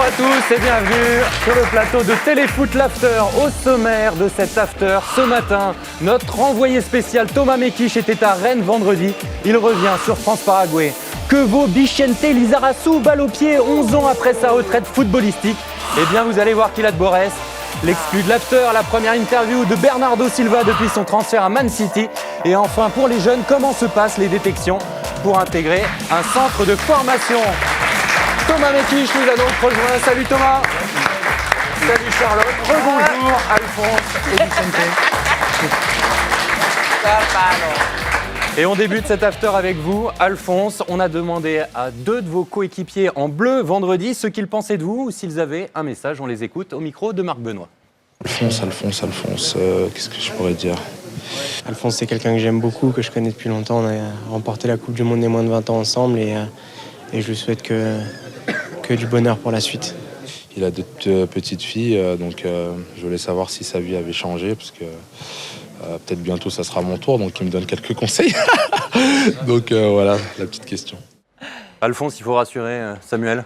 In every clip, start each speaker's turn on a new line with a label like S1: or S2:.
S1: à tous et bienvenue sur le plateau de Téléfoot l'After. Au sommaire de cet After, ce matin, notre envoyé spécial Thomas Mekich était à Rennes vendredi. Il revient sur France-Paraguay. Que vaut Vicente Lizarazu, balle au pied 11 ans après sa retraite footballistique? Eh bien, vous allez voir qu'il a de beaux restes. L'exclu de l'After, la première interview de Bernardo Silva depuis son transfert à Man City. Et enfin, pour les jeunes, comment se passent les détections pour intégrer un centre de formation? Thomas Mekich nous a donc rejoint. Salut Thomas. Salut Charlotte. Rebonjour Alphonse et Vicente. Et on débute cet after avec vous. Alphonse, on a demandé à deux de vos coéquipiers en bleu vendredi ce qu'ils pensaient de vous ou s'ils avaient un message. On les écoute au micro de Marc Benoît.
S2: Alphonse, qu'est-ce que je pourrais dire?
S3: Alphonse, c'est quelqu'un que j'aime beaucoup, que je connais depuis longtemps. On a remporté la Coupe du Monde des moins de 20 ans ensemble et je lui souhaite que du bonheur pour la suite.
S2: Il a deux petites filles, donc je voulais savoir si sa vie avait changé, parce que peut-être bientôt ça sera mon tour, donc il me donne quelques conseils. Donc voilà, la petite question.
S1: Alphonse, il faut rassurer Samuel.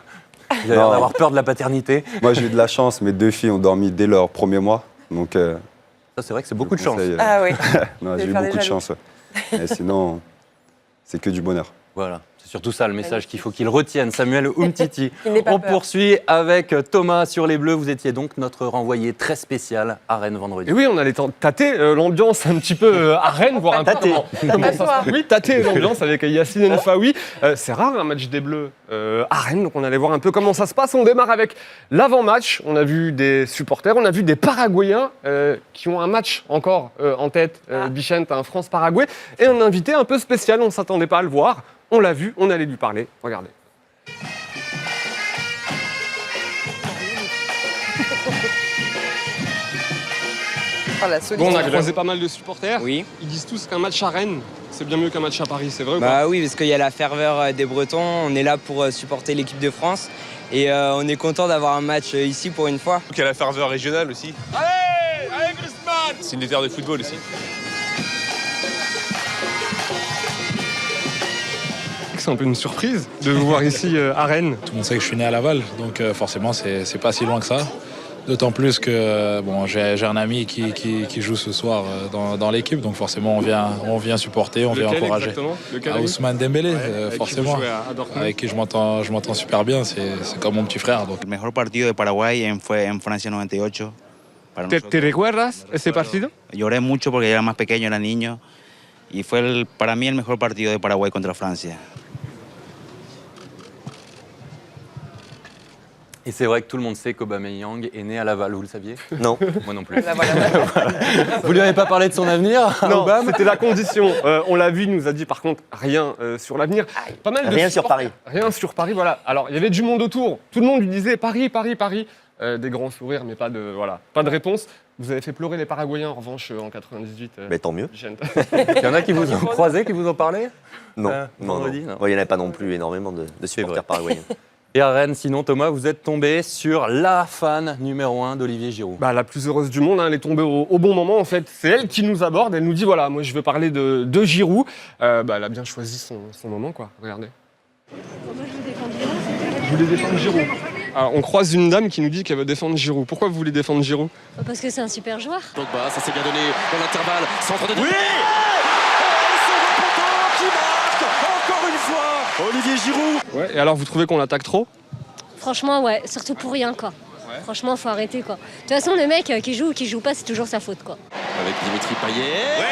S1: Il a l'air d'avoir peur de la paternité.
S4: Moi, j'ai eu de la chance. Mes deux filles ont dormi dès leur premier mois. Donc,
S1: Ça, c'est vrai que c'est beaucoup de chance.
S5: Ah oui.
S4: Non, j'ai eu beaucoup de chance. Ouais. Et sinon, c'est que du bonheur.
S1: Voilà, c'est surtout ça le message qu'il faut qu'il retienne. Samuel Umtiti.
S5: Il n'ait pas
S1: On
S5: peur.
S1: poursuit avec Thomas sur les Bleus. Vous étiez donc notre renvoyé très spécial à Rennes vendredi.
S6: Et oui, on allait tâter l'ambiance un petit peu à Rennes, voir un peu comment ça se passe. Oui, tâter l'ambiance avec Yacine Nfaoui. C'est rare un match des Bleus à Rennes, donc on allait voir un peu comment ça se passe. On démarre avec l'avant-match. On a vu des supporters, on a vu des Paraguayens qui ont un match encore en tête. Vicente, un France-Paraguay. Et un invité un peu spécial, on ne s'attendait pas à le voir. On l'a vu, on allait lui parler. Regardez.
S5: Oh, la
S6: Bon, on a
S5: solitude.
S6: croisé pas mal de supporters.
S7: Oui.
S6: Ils disent tous qu'un match à Rennes, c'est bien mieux qu'un match à Paris, c'est vrai ou pas?
S7: Bah oui, parce qu'il y a la ferveur des Bretons. On est là pour supporter l'équipe de France. Et on est content d'avoir un match ici pour une fois.
S8: Il y a la ferveur régionale aussi. Allez Griezmann! C'est une terre de football aussi.
S6: C'est un peu une surprise de vous voir ici à Rennes.
S9: Tout le monde sait que je suis né à Laval, donc forcément c'est pas si loin que ça. D'autant plus que bon, j'ai un ami qui joue ce soir dans l'équipe, donc forcément on vient supporter, on vient encourager.
S6: Exactement. Lequel,
S9: Ousmane Dembélé,
S6: avec
S9: forcément,
S6: qui vous jouez à Dortmund.
S9: avec qui je m'entends super bien, c'est comme mon petit frère. Donc.
S10: El mejor partido de Paraguay fue en Francia 98. Para
S6: ¿Te
S10: nosotros.
S6: recuerdas ese partido?
S10: Lloré mucho porque era más pequeño, era niño. Y fue para mí el mejor partido de Paraguay contra Francia.
S1: Et c'est vrai que tout le monde sait qu'Aubameyang est né à Laval, vous le saviez?
S4: Non.
S1: Moi non plus.
S5: Là, voilà.
S1: Vous lui avez pas parlé de son avenir,
S6: Non,
S1: Aubame?
S6: c'était la condition. On l'a vu, il nous a dit par contre rien sur l'avenir. Pas mal de
S4: Rien sur
S6: supporters.
S4: Paris.
S6: Rien sur Paris, voilà. Alors, il y avait du monde autour. Tout le monde lui disait Paris, Paris, Paris. Des grands sourires, mais pas de réponse. Vous avez fait pleurer les Paraguayens, en revanche, en 98.
S4: Mais tant mieux.
S6: Vicente.
S1: Il y en a qui vous ont croisé, qui vous ont parlé?
S4: Non,
S1: vendredi, non.
S4: Bon, il n'y en avait pas non plus énormément de supporters paraguayens.
S1: Et à Rennes, sinon Thomas, vous êtes tombé sur la fan numéro 1 d'Olivier Giroud.
S6: Bah, la plus heureuse du monde, hein, elle est tombée au bon moment en fait. C'est elle qui nous aborde, elle nous dit voilà, moi je veux parler de Giroud. Elle a bien choisi son moment quoi, regardez. Je voulais défendre Giroud. Alors, on croise une dame qui nous dit qu'elle veut défendre Giroud. Pourquoi vous voulez défendre Giroud?
S11: Parce que c'est un super joueur.
S8: Pogba, ça s'est bien donné dans l'intervalle. Centre de... Oui! Encore une fois, Olivier Giroud.
S6: Ouais, et alors vous trouvez qu'on l'attaque trop?
S11: Franchement, ouais, surtout pour rien, quoi. Franchement, faut arrêter, quoi. De toute façon, le mec qui joue ou qui joue pas, c'est toujours sa faute, quoi.
S8: Avec Dimitri Payet.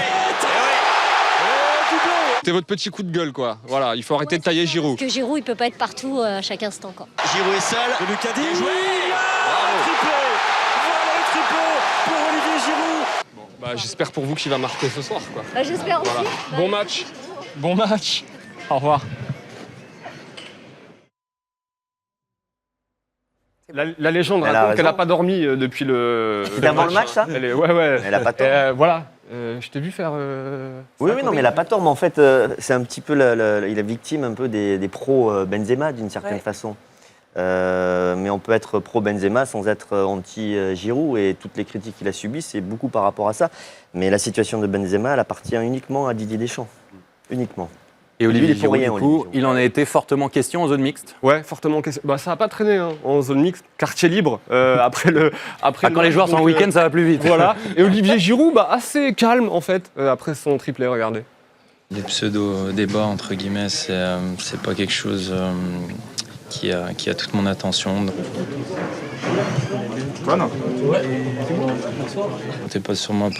S6: C'est votre petit coup de gueule quoi. Voilà, il faut arrêter de tailler Giroud.
S11: Parce que Giroud, il peut pas être partout à chaque instant, quoi.
S8: Giroud est seul. De Lucas Digne. Bravo. Triplé. Voilà le triplé pour Olivier Giroud.
S6: Bah, j'espère pour vous qu'il va marquer ce soir quoi.
S11: Bah, j'espère aussi.
S6: Voilà.
S11: Bah,
S6: Bon match. Bon match. Au revoir. La légende
S4: Elle a
S6: raconte qu'elle n'a
S4: raison.
S6: pas dormi depuis le.
S4: C'était avant le match, ça?
S6: Ouais.
S4: Elle a pas tort.
S6: Voilà. Je t'ai vu faire.
S12: Oui, non, mais elle n'a pas tort. Mais en fait, c'est un petit peu il est victime un peu des pros Benzema d'une certaine façon. Mais on peut être pro Benzema sans être anti Giroud et toutes les critiques qu'il a subies, c'est beaucoup par rapport à ça. Mais la situation de Benzema, elle appartient uniquement à Didier Deschamps. Uniquement.
S1: Et Olivier
S12: Lui, il est pour
S1: Giroud,
S12: rien,
S1: du coup,
S12: Olivier.
S1: il en a été fortement question en zone mixte.
S6: Ouais, fortement question. Bah, ça n'a pas traîné hein, en zone mixte. Quartier libre après le.
S1: Quand les joueurs sont en week-end, ça va plus vite.
S6: Voilà. Et Olivier Giroud, assez calme en fait, après son triplé, regardez.
S13: Les pseudo-débats, entre guillemets, c'est pas quelque chose qui a toute mon attention. Comptez pas sur moi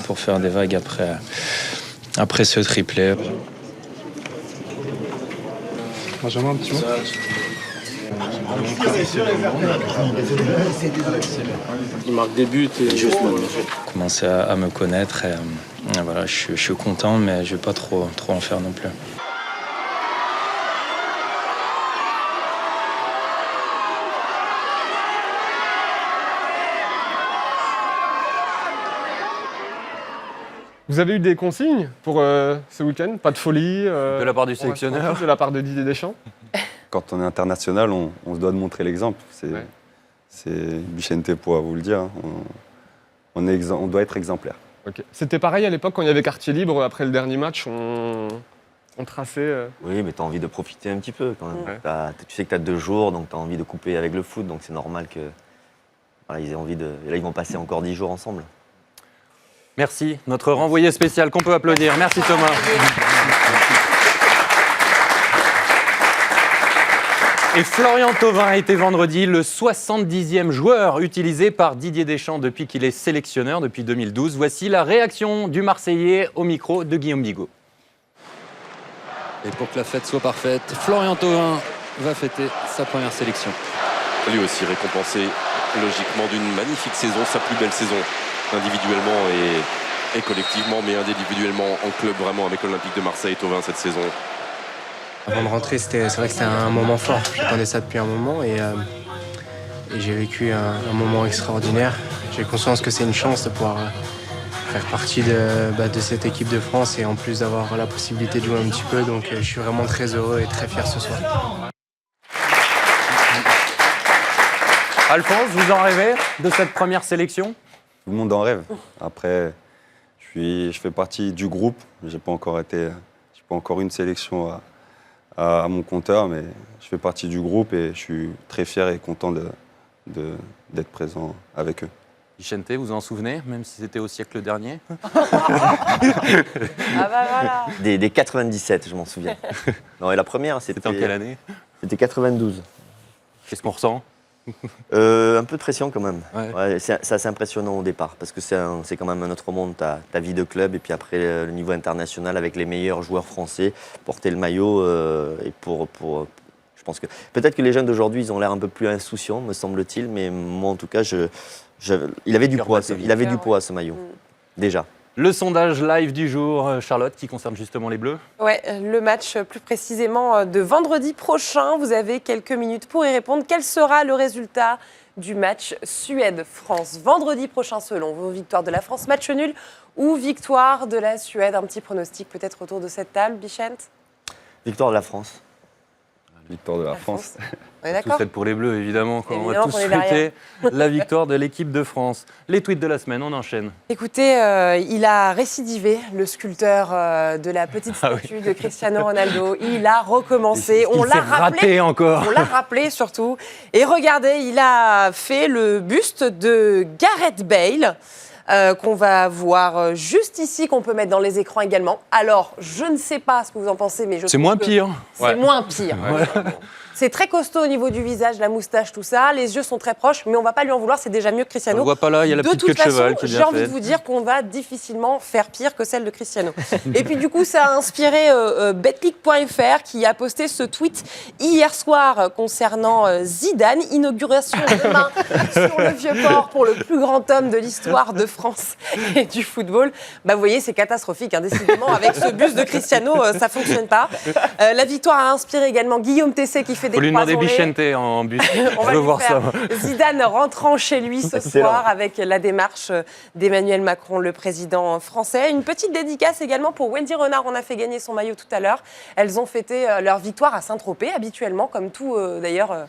S13: pour faire des vagues après ce triplé.
S2: Benjamin, un petit mot.
S3: Il marque des buts et juste
S13: Commencer à me connaître et voilà, je suis content, mais je vais pas trop en faire non plus.
S6: Vous avez eu des consignes pour ce week-end? Pas de folie
S1: De la part du sélectionneur?
S6: De la part de Didier Deschamps?
S4: Quand on est international, on se doit de montrer l'exemple. C'est Bichente pourra vous le dire. Hein. On doit être exemplaire.
S6: Okay. C'était pareil à l'époque quand il y avait quartier libre après le dernier match, on traçait.
S12: Oui, mais tu as envie de profiter un petit peu quand même.
S6: Ouais.
S12: Tu sais que tu as 2 jours, donc tu as envie de couper avec le foot, donc c'est normal que ils aient envie de. Et là, ils vont passer encore 10 jours ensemble.
S1: Merci, notre renvoyé spécial qu'on peut applaudir. Merci Thomas. Et Florian Thauvin a été vendredi le 70e joueur utilisé par Didier Deschamps depuis qu'il est sélectionneur, depuis 2012. Voici la réaction du Marseillais au micro de Guillaume Bigot.
S14: Et pour que la fête soit parfaite, Florian Thauvin va fêter sa première sélection.
S15: Lui aussi récompensé logiquement d'une magnifique saison, sa plus belle saison individuellement et collectivement, mais individuellement en club vraiment avec l'Olympique de Marseille, Thauvin cette saison.
S3: Avant de rentrer, c'est vrai que c'était un moment fort. J'attendais ça depuis un moment et j'ai vécu un moment extraordinaire. J'ai conscience que c'est une chance de pouvoir faire partie de cette équipe de France et en plus d'avoir la possibilité de jouer un petit peu. Donc je suis vraiment très heureux et très fier ce soir.
S1: Alphonse, vous en rêvez de cette première sélection?
S4: Tout le monde en rêve. Après, je fais partie du groupe. J'ai pas encore une sélection à mon compteur, mais je fais partie du groupe et je suis très fier et content d'être présent avec eux.
S1: Bichente, vous en souvenez, même si c'était au siècle dernier?
S5: Voilà.
S12: Des 97, je m'en souviens. Non, et la première,
S1: C'était en quelle année?
S12: C'était 92.
S1: Qu'est-ce qu'on ressent?
S12: Un peu de pression quand même.
S1: Ouais.
S12: Ouais, c'est assez impressionnant au départ parce que c'est quand même un autre monde, ta vie de club et puis après le niveau international avec les meilleurs joueurs français, porter le maillot et je pense que peut-être que les jeunes d'aujourd'hui ils ont l'air un peu plus insouciants me semble-t-il, mais moi en tout cas il avait du poids, ce maillot déjà.
S1: Le sondage live du jour, Charlotte, qui concerne justement les Bleus.
S5: Ouais, le match plus précisément de vendredi prochain. Vous avez quelques minutes pour y répondre. Quel sera le résultat du match Suède-France vendredi prochain selon vos victoires de la France? Match nul ou victoire de la Suède? Un petit pronostic peut-être autour de cette table, Bichente?
S12: Victoire de la France.
S4: Victoire de la France.
S5: On est d'accord?
S1: Tous faites pour les Bleus, évidemment. On va
S5: Évidemment
S1: tous
S5: qu'on est derrière.
S1: souhaiter la victoire de l'équipe de France. Les tweets de la semaine, on enchaîne.
S5: Écoutez, il a récidivé, le sculpteur de la petite statue de Cristiano Ronaldo. Il a recommencé.
S1: On l'a rappelé encore.
S5: On l'a rappelé surtout. Et regardez, il a fait le buste de Gareth Bale. Qu'on va voir juste ici, qu'on peut mettre dans les écrans également. Alors, je ne sais pas ce que vous en pensez, mais
S1: c'est moins pire.
S5: C'est moins pire.
S1: Ouais.
S5: C'est très costaud au niveau du visage, la moustache, tout ça. Les yeux sont très proches, mais on ne va pas lui en vouloir, c'est déjà mieux que Cristiano.
S1: On ne voit pas là, il y a la petite queue de cheval qui est bien
S5: j'ai envie
S1: faite.
S5: de vous dire qu'on va difficilement faire pire que celle de Cristiano. Et puis du coup, ça a inspiré betclic.fr qui a posté ce tweet hier soir concernant Zidane. Inauguration demain sur le Vieux-Port pour le plus grand homme de l'histoire de France et du football. Bah, vous voyez, c'est catastrophique, hein, décidément. Avec ce buste de Cristiano, ça ne fonctionne pas. La victoire a inspiré également Guillaume Tesset qui fait des
S1: faut lui demander
S5: croisons.
S1: Bichente en bus.
S5: On
S1: Je
S5: va
S1: veux
S5: lui
S1: voir
S5: faire
S1: ça.
S5: Zidane rentrant chez lui ce soir avec la démarche d'Emmanuel Macron, le président français. Une petite dédicace également pour Wendy Renard. On a fait gagner son maillot tout à l'heure. Elles ont fêté leur victoire à Saint-Tropez, habituellement, comme tout d'ailleurs,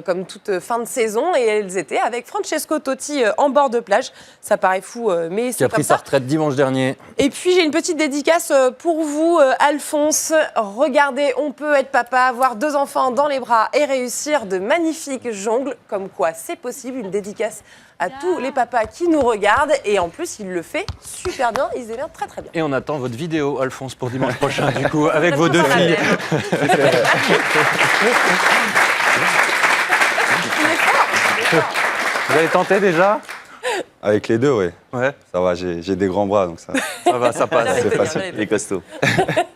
S5: comme toute fin de saison. Et elles étaient avec Francesco Totti en bord de plage. Ça paraît fou. fou, mais
S1: Qui
S5: c'est
S1: a
S5: comme
S1: pris sa
S5: ça.
S1: retraite dimanche dernier.
S5: Et puis j'ai une petite dédicace pour vous, Alphonse. Regardez, on peut être papa, avoir 2 enfants dans les bras et réussir de magnifiques jongles. Comme quoi, c'est possible. Une dédicace à tous les papas qui nous regardent. Et en plus, il le fait super bien. Il se démerde très très bien.
S1: Et on attend votre vidéo, Alphonse, pour dimanche prochain, du coup, avec vos 2 filles. Vous avez tenté déjà?
S4: Avec les deux, oui.
S1: Ouais.
S4: Ça va, j'ai des grands bras, donc ça
S1: va, ça passe.
S4: C'est facile.
S12: Il est costaud.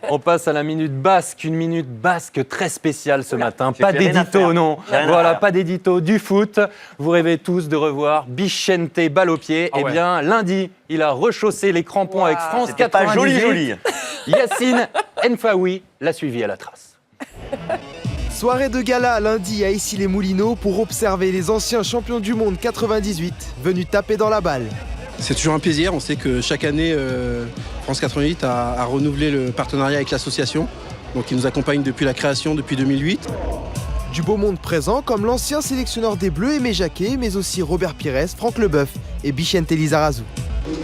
S1: On passe à la minute basque, une minute basque très spéciale ce matin.
S12: j'ai
S1: Pas
S12: fait rien à
S1: d'édito,
S12: faire.
S1: non.
S12: J'ai rien à
S1: Voilà,
S12: faire.
S1: pas d'édito, du foot. Vous rêvez tous de revoir Bichente balle au pied.
S6: Ah
S1: Eh
S6: ouais.
S1: bien, lundi, il a rechaussé les crampons avec France
S12: C'était pas
S1: 98.
S12: joli.
S1: Yacine Enfaoui l'a suivi à la trace.
S16: Soirée de gala lundi à Issy-les-Moulineaux pour observer les anciens champions du monde 98 venus taper dans la balle.
S17: C'est toujours un plaisir. On sait que chaque année, France 88 a renouvelé le partenariat avec l'association. Donc, ils nous accompagnent depuis la création, depuis 2008.
S16: Du beau monde présent comme l'ancien sélectionneur des Bleus Aimé Jacquet, mais aussi Robert Pires, Franck Leboeuf et Bichente Lizarazu.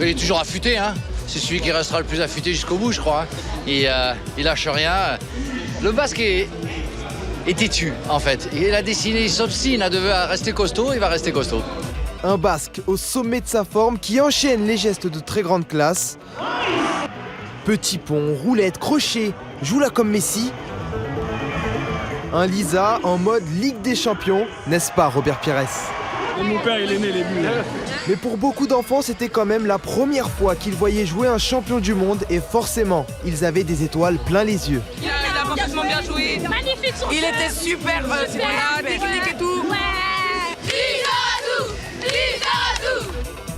S18: Il est toujours affûté, hein. C'est celui qui restera le plus affûté jusqu'au bout, je crois. Il lâche rien. Le basque est têtu, en fait. Il a décidé, sauf s'il devait rester costaud, il va rester costaud.
S16: Un basque au sommet de sa forme qui enchaîne les gestes de très grande classe. Petit pont, roulette, crochet, joue là comme Messi. Un Lisa en mode Ligue des Champions, n'est-ce pas Robert Pires?
S19: Mon père, il est né les buts.
S16: Mais pour beaucoup d'enfants, c'était quand même la première fois qu'ils voyaient jouer un champion du monde et forcément, ils avaient des étoiles plein les yeux.
S20: Il a parfaitement bien joué. Magnifique son jeu. Il était super, technique et tout.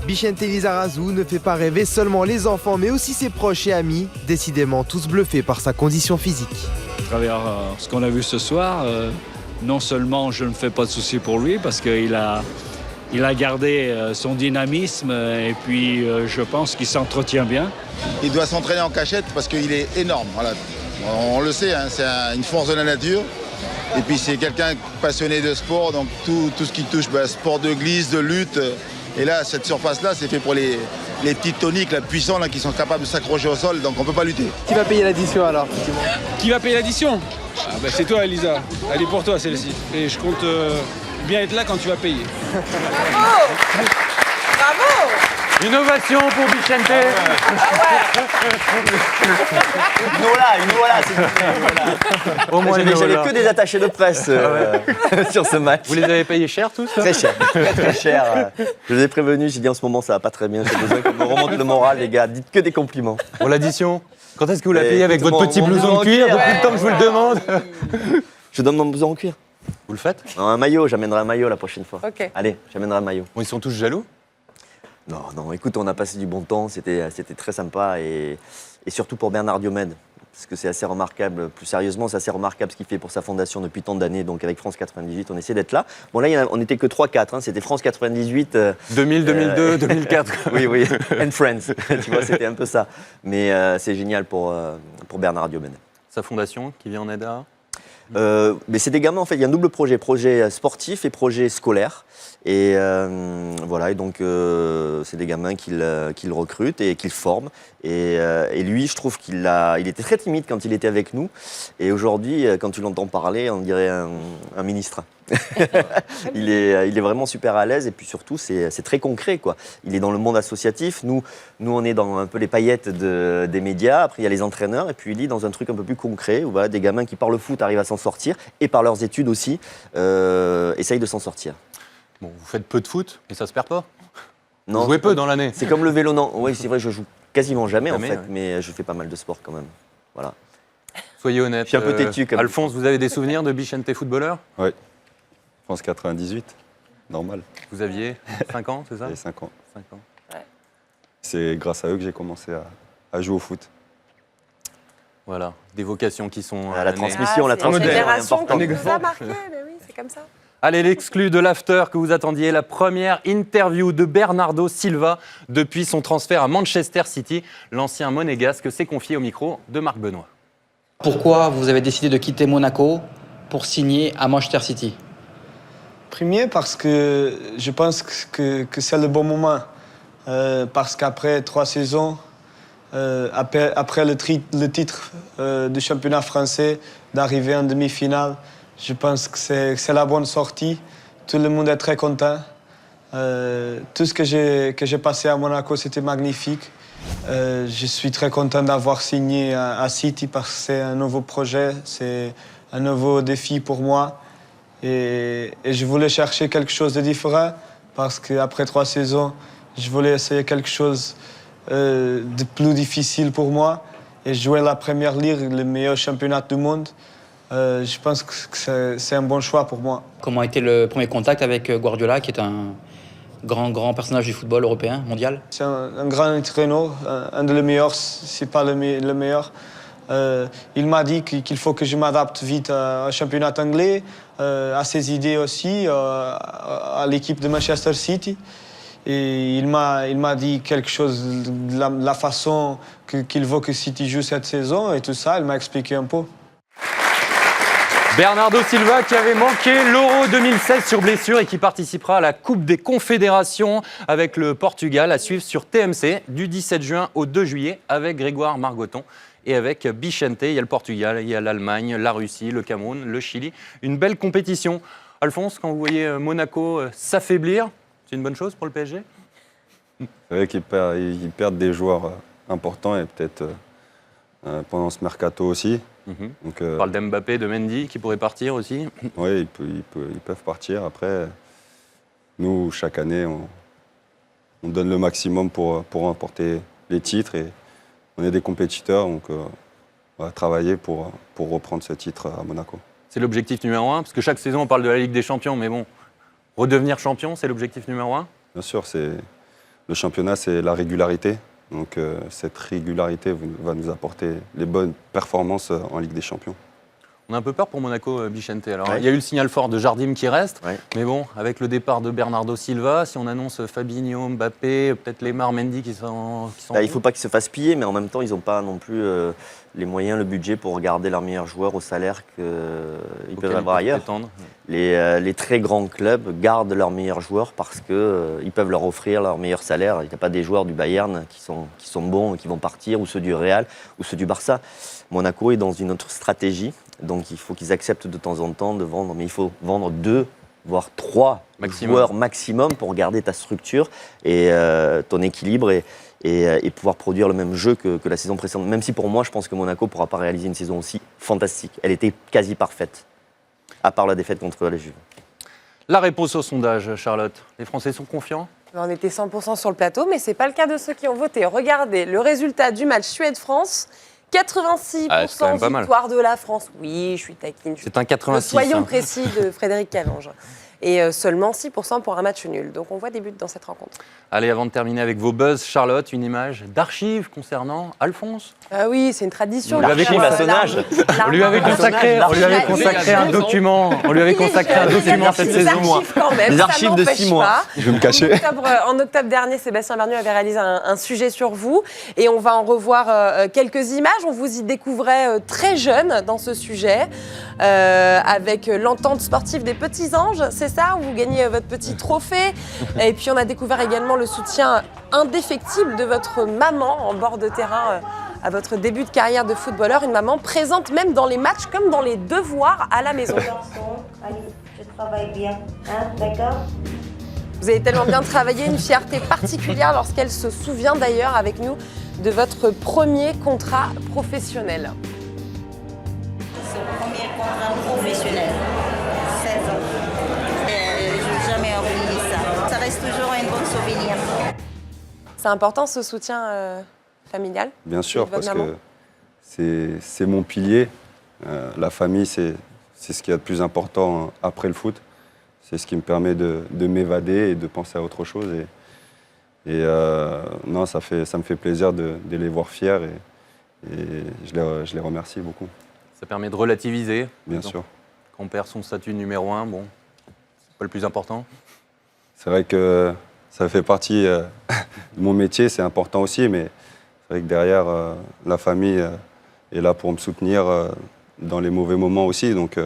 S16: Bichente Lizarazu ne fait pas rêver seulement les enfants, mais aussi ses proches et amis, décidément tous bluffés par sa condition physique.
S19: À travers ce qu'on a vu ce soir, non seulement je ne fais pas de soucis pour lui parce qu'il a gardé son dynamisme et puis je pense qu'il s'entretient bien.
S21: Il doit s'entraîner en cachette parce qu'il est énorme. Voilà. On le sait, hein, c'est une force de la nature. Et puis c'est quelqu'un passionné de sport, donc tout ce qui touche sport de glisse, de lutte. Et là, cette surface-là, c'est fait pour les petites toniques là, puissants là, qui sont capables de s'accrocher au sol, donc on ne peut pas lutter.
S17: Qui va payer l'addition alors?
S19: Qui va payer l'addition? C'est toi, Elisa. Elle est pour toi, celle-ci. Et je compte bien être là quand tu vas payer.
S5: Bravo! Bravo!
S1: Une ovation pour Bichente.
S12: Une voilà, s'il vous plaît, une voilà.
S1: Au moins,
S12: J'avais que des attachés de presse sur ce match.
S1: Vous les avez payés cher tous?
S12: Très cher, très cher. Je les ai prévenus, j'ai dit en ce moment ça va pas très bien, j'ai besoin qu'on me remonte le moral, les gars, dites que des compliments.
S1: Pour l'addition, quand est-ce que vous la payez avec votre petit blouson de cuir? Depuis le temps que je vous le demande.
S12: Je donne mon blouson en cuir.
S1: Vous le faites?
S12: Non, un maillot, j'amènerai un maillot la prochaine fois.
S5: Ok.
S12: Allez, j'amènerai un maillot.
S1: Bon, ils sont tous jaloux?
S12: Non, écoute, on a passé du bon temps, c'était très sympa et surtout pour Bernard Diomède. Parce que c'est assez remarquable, plus sérieusement, c'est assez remarquable ce qu'il fait pour sa fondation depuis tant d'années. Donc avec France 98, on essaie d'être là. Bon là, on n'était que 3-4, hein, c'était France 98.
S1: 2000, 2002, 2004.
S12: Oui, and Friends, tu vois, c'était un peu ça. Mais c'est génial pour Bernard Diomède.
S1: Sa fondation qui vient en aide à?
S12: Mais c'est des gamins, en fait, il y a un double projet sportif et projet scolaire. Et voilà, et donc c'est des gamins qu'il recrute et qu'il forme. Et lui, je trouve qu'il était très timide quand il était avec nous. Et aujourd'hui, quand tu l'entends parler, on dirait un ministre. il est vraiment super à l'aise et puis surtout, c'est très concret, quoi. Il est dans le monde associatif. Nous, on est dans un peu les paillettes des médias. Après, il y a les entraîneurs. Et puis, il est dans un truc un peu plus concret où voilà, des gamins qui, par le foot, arrivent à s'en sortir et par leurs études aussi, essayent de s'en sortir.
S1: Bon, vous faites peu de foot, mais ça se perd pas?
S12: Non,
S1: vous jouez peu dans l'année?
S12: C'est comme le vélo, non. Oui, c'est vrai, je joue quasiment jamais en fait,
S1: ouais.
S12: mais je fais pas mal de sport quand même. Voilà.
S1: Soyez honnête.
S12: Je suis un peu têtu quand même.
S1: Alphonse, vous avez des souvenirs de Bichente footballeur?
S4: Oui. France 98, normal.
S1: Vous aviez 5 ans, c'est ça?
S4: J'avais 5 ans.
S1: 5 ans.
S5: Ouais.
S4: C'est grâce à eux que j'ai commencé à jouer au foot.
S1: Voilà, des vocations qui sont...
S12: la transmission, la
S5: génération
S12: est
S5: qui nous a marqué, mais oui, c'est comme ça.
S1: Allez, l'exclu de l'after que vous attendiez, la première interview de Bernardo Silva depuis son transfert à Manchester City. L'ancien monégasque s'est confié au micro de Marc Benoît.
S22: Pourquoi vous avez décidé de quitter Monaco pour signer à Manchester City?
S23: Premier, parce que je pense que c'est le bon moment.
S7: parce qu'après 3 saisons, après le titre du championnat français, d'arriver en demi-finale, je pense que c'est la bonne sortie. Tout le monde est très content. Tout ce que j'ai passé à Monaco, c'était magnifique. Je suis très content d'avoir signé à City parce que c'est un nouveau projet, c'est un nouveau défi pour moi. Et je voulais chercher quelque chose de différent parce qu'après 3 saisons, je voulais essayer quelque chose de plus difficile pour moi et jouer la Première Ligue, le meilleur championnat du monde. Je pense que c'est un bon choix pour moi.
S22: Comment a été le premier contact avec Guardiola, qui est un grand personnage du football européen, mondial?
S7: C'est un grand entraîneur, un des meilleurs, si pas le meilleur. Il m'a dit qu'il faut que je m'adapte vite au championnat anglais, à ses idées aussi, à l'équipe de Manchester City. Et il m'a dit quelque chose de la façon qu'il veut que City joue cette saison et tout ça. Il m'a expliqué un peu.
S1: Bernardo Silva qui avait manqué l'Euro 2016 sur blessure et qui participera à la Coupe des Confédérations avec le Portugal à suivre sur TMC du 17 juin au 2 juillet avec Grégoire Margoton et avec Bichente. Il y a le Portugal, il y a l'Allemagne, la Russie, le Cameroun, le Chili. Une belle compétition. Alphonse, quand vous voyez Monaco s'affaiblir, c'est une bonne chose pour le PSG?
S4: C'est vrai qu'ils perdent des joueurs importants et peut-être pendant ce mercato aussi. Donc,
S1: on parle d'Mbappé, de Mendy qui pourraient partir aussi.
S4: Oui, ils peuvent partir. Après, nous, chaque année, on donne le maximum pour remporter les titres. Et on est des compétiteurs, donc on va travailler pour reprendre ce titre à Monaco.
S1: C'est l'objectif numéro 1, parce que chaque saison, on parle de la Ligue des Champions, mais bon, redevenir champion, c'est l'objectif numéro 1?
S4: Bien sûr, le championnat, c'est la régularité. Donc cette régularité va nous apporter les bonnes performances en Ligue des Champions.
S1: On a un peu peur pour Monaco, Bichente. Alors, il y a eu le signal fort de Jardim qui reste, mais bon, avec le départ de Bernardo Silva, si on annonce Fabinho, Mbappé, peut-être Lemar, Mendy qui sont
S12: il ne faut pas qu'ils se fassent piller, mais en même temps, ils n'ont pas non plus les moyens, le budget pour garder leurs meilleurs joueurs au salaire qu'ils peuvent avoir ailleurs. Les très grands clubs gardent leurs meilleurs joueurs parce qu'ils peuvent leur offrir leur meilleur salaire. Il n'y a pas des joueurs du Bayern qui sont bons et qui vont partir, ou ceux du Real, ou ceux du Barça. Monaco est dans une autre stratégie, donc il faut qu'ils acceptent de temps en temps de vendre, mais il faut vendre 2, voire 3 joueurs maximum pour garder ta structure et ton équilibre et pouvoir produire le même jeu que la saison précédente. Même si pour moi, je pense que Monaco ne pourra pas réaliser une saison aussi fantastique. Elle était quasi parfaite, à part la défaite contre la Juve. La
S1: réponse au sondage, Charlotte. Les Français sont confiants?
S5: On était 100% sur le plateau, mais ce n'est pas le cas de ceux qui ont voté. Regardez le résultat du match Suède-France. 86% victoire de la France. Oui, je suis taquine.
S1: C'est un 86.
S5: Soyons précis de Frédéric Calange. Et seulement 6% pour un match nul. Donc on voit des buts dans cette rencontre.
S1: Allez, avant de terminer avec vos buzz, Charlotte, une image d'archive concernant Alphonse.
S5: Ah oui, c'est une tradition.
S1: L'archive à son âge. On lui avait consacré un document. On lui avait consacré un document cette saison.
S5: Des
S4: archives de 6 mois. Je vais me cacher.
S5: En octobre dernier, Sébastien Vergniaud avait réalisé un sujet sur vous. Et on va en revoir quelques images. On vous y découvrait très jeune dans ce sujet. Avec l'entente sportive des Petits Anges, c'est ça, où vous gagnez votre petit trophée. Et puis on a découvert également le soutien indéfectible de votre maman en bord de terrain à votre début de carrière de footballeur. Une maman présente même dans les matchs comme dans les devoirs à la maison.
S9: Allez, je travaille bien, hein, d'accord?
S5: Vous avez tellement bien travaillé, une fierté particulière lorsqu'elle se souvient d'ailleurs avec nous de votre premier contrat professionnel.
S9: C'est le premier contrat professionnel, 16 ans. Je ne vais jamais oublier ça. Ça reste toujours un bon souvenir.
S5: C'est important ce soutien familial?
S4: Bien sûr, parce que c'est mon pilier. La famille, c'est ce qu'il y a de plus important après le foot. C'est ce qui me permet de m'évader et de penser à autre chose. Non, ça me fait plaisir de les voir fiers et je les remercie beaucoup.
S1: Ça permet de relativiser.
S4: Bien sûr.
S1: Quand on perd son statut numéro 1, bon, c'est pas le plus important.
S4: C'est vrai que ça fait partie de mon métier, c'est important aussi, mais c'est vrai que derrière, la famille est là pour me soutenir dans les mauvais moments aussi. Donc,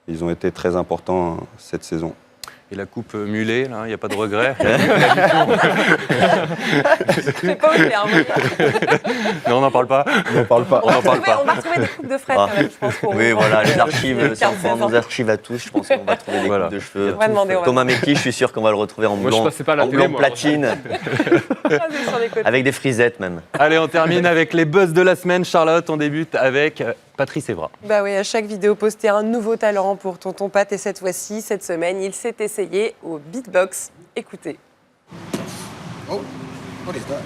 S4: ils ont été très importants cette saison.
S1: Et la coupe mulet, il n'y a pas de regret.
S5: C'est pas ok, hein,
S1: Non, on n'en parle pas.
S4: On n'en parle pas.
S5: On va retrouver des coupes de Fred quand même, je pense.
S12: Oui, voilà, les archives, si on prend nos archives à tous, je pense qu'on va trouver des coupes de cheveux.
S5: On va demander,
S12: Thomas Meki, je suis sûr qu'on va le retrouver en blond, platine, avec des frisettes même.
S1: Allez, on termine avec les buzz de la semaine. Charlotte, on débute avec Patrice Evra.
S5: Bah oui, à chaque vidéo postée, un nouveau talent pour Tonton Pat. Et cette fois-ci, cette semaine, il s'est essayé au beatbox. Écoutez.
S8: Oh, what is that?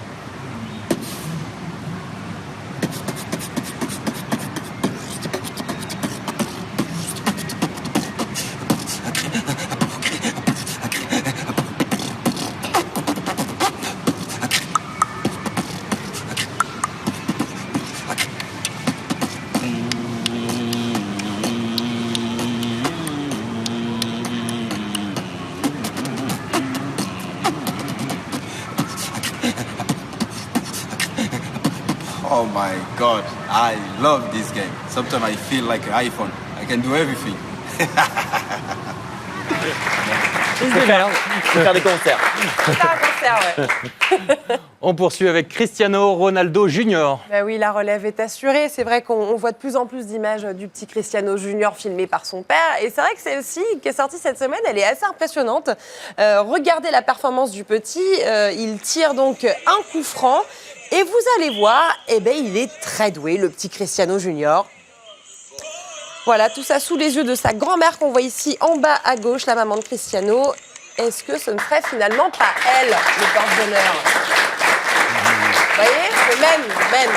S8: Oh my God, I love this game. Sometimes I feel like an iPhone. I can do everything.
S12: Faire des concerts.
S1: On poursuit avec Cristiano Ronaldo Junior.
S5: Bah oui, la relève est assurée. C'est vrai qu'on voit de plus en plus d'images du petit Cristiano Junior filmé par son père. Et c'est vrai que celle-ci, qui est sortie cette semaine, elle est assez impressionnante. Regardez la performance du petit. Il tire donc un coup franc. Et vous allez voir, il est très doué, le petit Cristiano Junior. Voilà, tout ça sous les yeux de sa grand-mère qu'on voit ici en bas à gauche, la maman de Cristiano. Est-ce que ce ne serait finalement pas elle, le porte-bonheur? Vous voyez, même.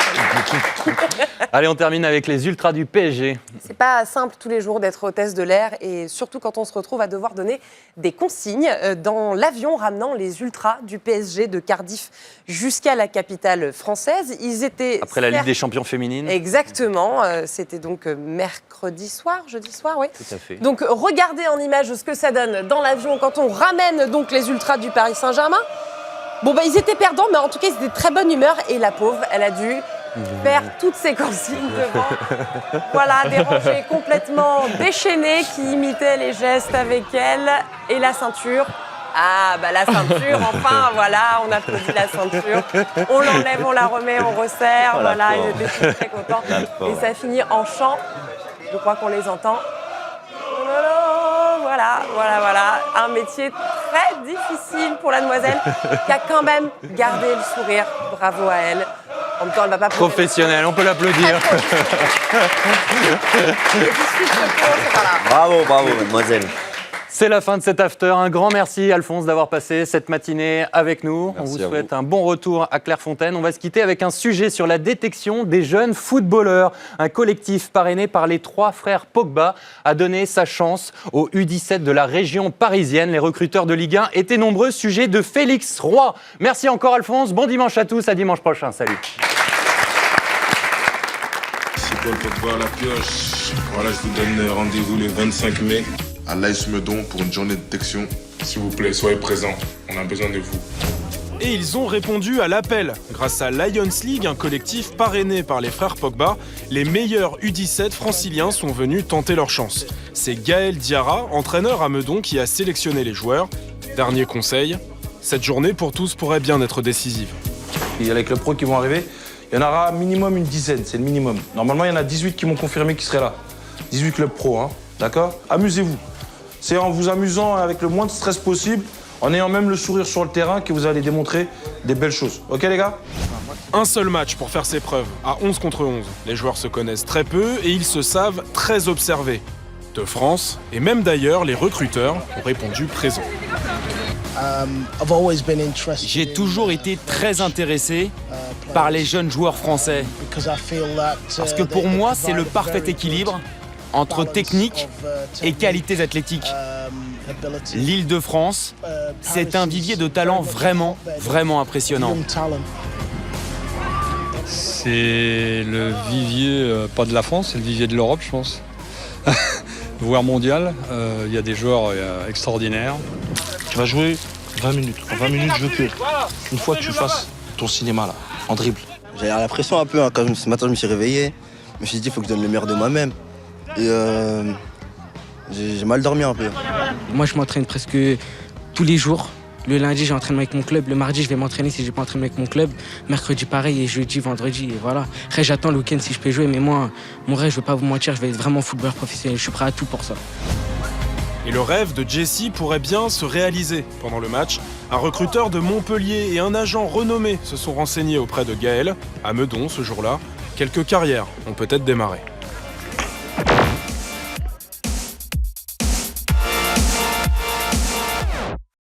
S1: Allez, on termine avec les ultras du PSG.
S5: C'est pas simple tous les jours d'être hôtesse de l'air et surtout quand on se retrouve à devoir donner des consignes dans l'avion ramenant les ultras du PSG de Cardiff jusqu'à la capitale française. Ils étaient
S1: après la Ligue des champions féminines.
S5: Exactement. C'était donc mercredi soir, jeudi soir, oui.
S1: Tout à fait.
S5: Donc regardez en image ce que ça donne dans l'avion quand on ramène donc les ultras du Paris Saint-Germain. Bon, ils étaient perdants, mais en tout cas, ils étaient de très bonne humeur. Et la pauvre, elle a dû faire toutes ses consignes devant. Voilà, des rangées complètement déchaînées qui imitaient les gestes avec elle. Et la ceinture. Ah, la ceinture, enfin, voilà, on applaudit la ceinture. On l'enlève, on la remet, on resserre. Voilà, ils étaient très contents. Et ça finit en chant. Je crois qu'on les entend. Voilà. Un métier très difficile pour la demoiselle qui a quand même gardé le sourire. Bravo à elle. En même temps, elle va pas
S1: professionnelle, on peut l'applaudir.
S12: Bravo, mademoiselle.
S1: C'est la fin de cet after. Un grand merci, Alphonse, d'avoir passé cette matinée avec nous. On vous souhaite un bon retour à Clairefontaine. On va se quitter avec un sujet sur la détection des jeunes footballeurs. Un collectif parrainé par les 3 frères Pogba a donné sa chance aux U17 de la région parisienne. Les recruteurs de Ligue 1 étaient nombreux. Sujet de Félix Roy. Merci encore, Alphonse. Bon dimanche à tous. À dimanche prochain. Salut.
S10: C'est Paul Pogba à la pioche. Voilà, je vous donne rendez-vous le 25 mai. À l'AS Meudon pour une journée de détection. S'il vous plaît, soyez présents. On a besoin de vous.
S23: Et ils ont répondu à l'appel. Grâce à Lions League, un collectif parrainé par les frères Pogba, les meilleurs U17 franciliens sont venus tenter leur chance. C'est Gaël Diarra, entraîneur à Meudon, qui a sélectionné les joueurs. Dernier conseil, cette journée pour tous pourrait bien être décisive.
S24: Il y a les clubs pro qui vont arriver. Il y en aura minimum une dizaine, c'est le minimum. Normalement, il y en a 18 qui m'ont confirmé qu'ils seraient là. 18 clubs pro, hein. D'accord ? Amusez-vous. C'est en vous amusant avec le moins de stress possible, en ayant même le sourire sur le terrain, que vous allez démontrer des belles choses. Ok les gars ?
S23: Un seul match pour faire ses preuves, à 11 contre 11. Les joueurs se connaissent très peu et ils se savent très observés. De France, et même d'ailleurs, les recruteurs ont répondu présents.
S25: J'ai toujours été très intéressé par les jeunes joueurs français. Parce que pour moi, c'est le parfait équilibre entre technique et qualités athlétiques. L'Île-de-France, c'est un vivier de talents vraiment impressionnant.
S26: C'est le vivier, pas de la France, c'est le vivier de l'Europe, je pense. Voire mondial, il y a des joueurs extraordinaires.
S24: Tu vas jouer 20 minutes. En 20 minutes, je veux que, une fois que tu fasses ton cinéma là, en dribble.
S27: J'avais la pression un peu, hein, quand ce matin je me suis réveillé. Je me suis dit, il faut que je donne le meilleur de moi-même. Et J'ai mal dormi un peu.
S2: Moi, je m'entraîne presque tous les jours. Le lundi, j'ai entraînement avec mon club. Le mardi, je vais m'entraîner si j'ai pas entraîné avec mon club. Mercredi, pareil. Et jeudi, vendredi. Et voilà. Après, j'attends le week-end si je peux jouer. Mais moi, mon rêve, je vais pas vous mentir, je vais être vraiment footballeur professionnel. Je suis prêt à tout pour ça.
S23: Et le rêve de Jesse pourrait bien se réaliser pendant le match. Un recruteur de Montpellier et un agent renommé se sont renseignés auprès de Gaël. À Meudon, ce jour-là, quelques carrières ont peut-être démarré.